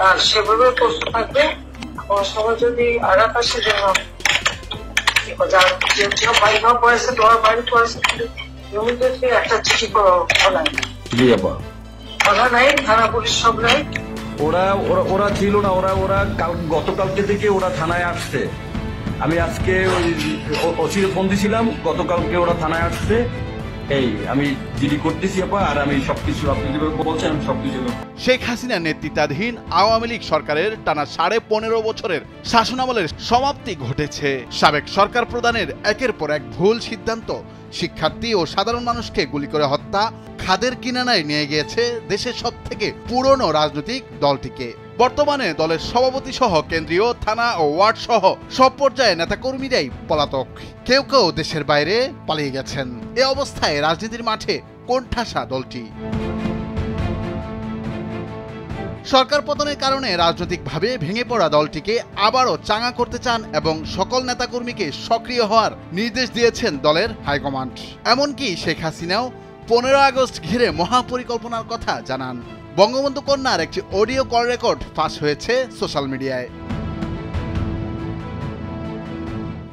আর সেভাবে প্রস্তুত থাকবে। সবাই যদি আঘাত আসে যেন বাড়ি ঘর পড়েছে, তোমার বাড়ি পড়েছে, ইমিডিয়েটলি একটা চিঠি করো থানায়। থানা নাই, থানা পুলিশ সব নাই। ওরা ছিল না, ওরা গতকালকে থেকে ওরা থানায় আসছে। আমি আজকে ওই ওসিরে ফোন দিছিলাম, গতকালকে ওরা থানায় আসছে। এই আমি জিডি করতেছি আপা, আর আমি সবকিছু আপনি যেভাবে বলছেন আমি সবকিছু। শেখ হাসিনা নেতৃত্বাধীন আওয়ামী লীগ সরকারের টানা 15.5 বছরের শাসনামলের সমাপ্তি ঘটেছে। সাবেক সরকার প্রধানের একের পর এক ভুল সিদ্ধান্ত শিক্ষার্থী ও সাধারণ মানুষকে গুলি করে হত্যা খাদের কিনারায় নিয়ে গিয়েছে দেশের সবথেকে পুরনো রাজনৈতিক দলটিকে। বর্তমানে দলের সভাপতি সহ কেন্দ্রীয়, থানা ও ওয়ার্ড সহ সব পর্যায়ে নেতাকর্মীরাই পলাতক, কেউ কেউ দেশের বাইরে পালিয়ে গেছেন। এ অবস্থায় রাজনীতির মাঠে কোণঠাসা দলটি। সরকার পতনের কারণে রাজনৈতিকভাবে ভেঙে পড়া দলটিকে আবারও চাঙ্গা করতে চান এবং সকল নেতাকর্মীকে সক্রিয় হওয়ার নির্দেশ দিয়েছেন দলের হাইকমান্ড। এমনকি শেখ হাসিনাও 15 আগস্ট ঘিরে মহাপরিকল্পনার কথা জানান। বঙ্গবন্ধু কন্যার একটি অডিও কল রেকর্ড ফাঁস হয়েছে সোশ্যাল মিডিয়ায়।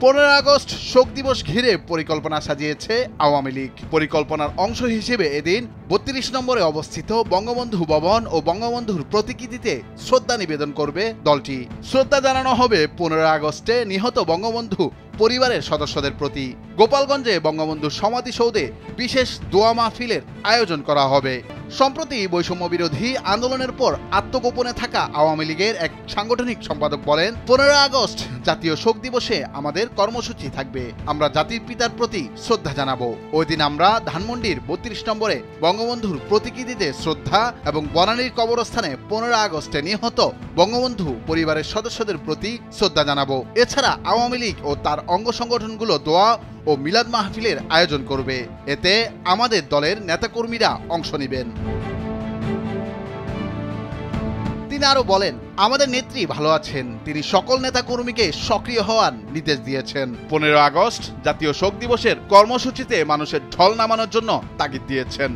15 আগস্ট শোক দিবস ঘিরে পরিকল্পনা সাজিয়েছে আওয়ামী লীগ। পরিকল্পনার অংশ হিসেবে এদিন 32 নম্বরে অবস্থিত বঙ্গবন্ধু ভবন ও বঙ্গবন্ধুর প্রতিকৃতিতে শ্রদ্ধা নিবেদন করবে দলটি। শ্রদ্ধা জানানো হবে 15 আগস্টে নিহত বঙ্গবন্ধু পরিবারের সদস্যদের প্রতি। গোপালগঞ্জে বঙ্গবন্ধুর সমাধিসৌধে বিশেষ দোয়া মাহফিলের আয়োজন করা হবে। সম্প্রতি বৈষম্য বিরোধী আন্দোলনের পর আত্মগোপনে থাকা আওয়ামী লীগের এক সাংগঠনিক সম্পাদক বলেন, 15 আগস্ট জাতীয় শোক দিবসে আমাদের কর্মসূচি থাকবে। আমরা জাতির পিতার প্রতি শ্রদ্ধা জানাবো। ওই দিন আমরা ধানমন্ডির 32 নম্বরে বঙ্গবন্ধুর প্রতিকৃতিতে শ্রদ্ধা এবং বনানীর কবরস্থানে 15 আগস্টে নিহত বঙ্গবন্ধু পরিবারের সদস্যদের প্রতি শ্রদ্ধা জানাবো। এছাড়া আওয়ামী লীগ ও তার অঙ্গ সংগঠনগুলো দোয়া ও মিলাদ মাহফিলের আয়োজন করবে। এতে আমাদের দলের নেতাকর্মীরা অংশ নেবেন। তিনি আরো বলেন, আমাদের নেত্রী ভালো আছেন। তিনি সকল নেতাকর্মীকে সক্রিয় হওয়ার নির্দেশ দিয়েছেন। 15 আগস্ট জাতীয় শোক দিবসের কর্মসূচিতে মানুষের ঢল নামানোর জন্য তাগিদ দিয়েছেন।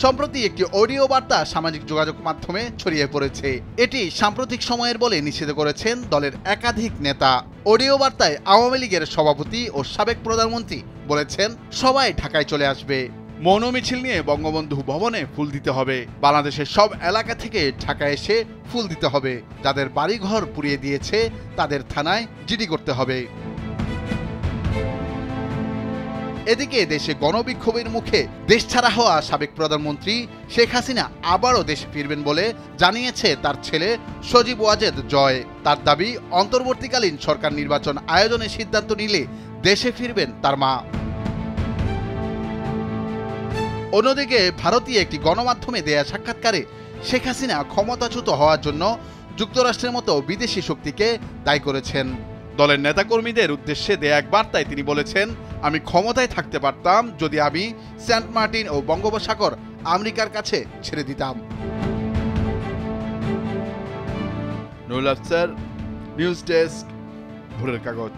সম্প্রতি একটি অডিও বার্তা সামাজিক যোগাযোগ মাধ্যমে ছড়িয়ে পড়েছে। এটি সাম্প্রতিক সময়ের বলে নিষিদ্ধ করেছেন দলের একাধিক নেতা। অডিও বার্তায় আওয়ামী লীগের সভাপতি ও সাবেক প্রধানমন্ত্রী বলেছেন, সবাই ঢাকায় চলে আসবে। মৌন মিছিল নিয়ে বঙ্গবন্ধু ভবনে ফুল দিতে হবে। বাংলাদেশের সব এলাকা থেকে ঢাকায় এসে ফুল দিতে হবে। যাদের বাড়িঘর পুড়িয়ে দিয়েছে তাদের থানায় জিডি করতে হবে। এদিকে দেশে গণবিক্ষোভের মুখে দেশ ছাড়া হওয়া সাবেক প্রধানমন্ত্রী শেখ হাসিনা আবারও দেশে ফিরবেন বলে জানিয়েছে তার ছেলে সজীব ওয়াজেদ জয়। তার দাবি, অন্তর্বর্তীকালীন সরকার নির্বাচন আয়োজনের সিদ্ধান্ত নিলে দেশে ফিরবেন তার মা। অন্যদিকে ভারতীয় একটি গণমাধ্যমে দেয়া সাক্ষাৎকারে শেখ হাসিনা ক্ষমতাচ্যুত হওয়ার জন্য যুক্তরাষ্ট্রের মতো বিদেশি শক্তিকে দায়ী করেছেন। দলের নেতাকর্মীদের উদ্দেশ্যে দেয়া এক বার্তায় তিনি বলেছেন, আমি ক্ষমতায় থাকতে পারতাম যদি আমি সেন্ট মার্টিন ও বঙ্গোপসাগর আমেরিকার কাছে ছেড়ে দিতাম। নুরুল আফসার, নিউজ ডেস্ক, ভোরের কাগজ।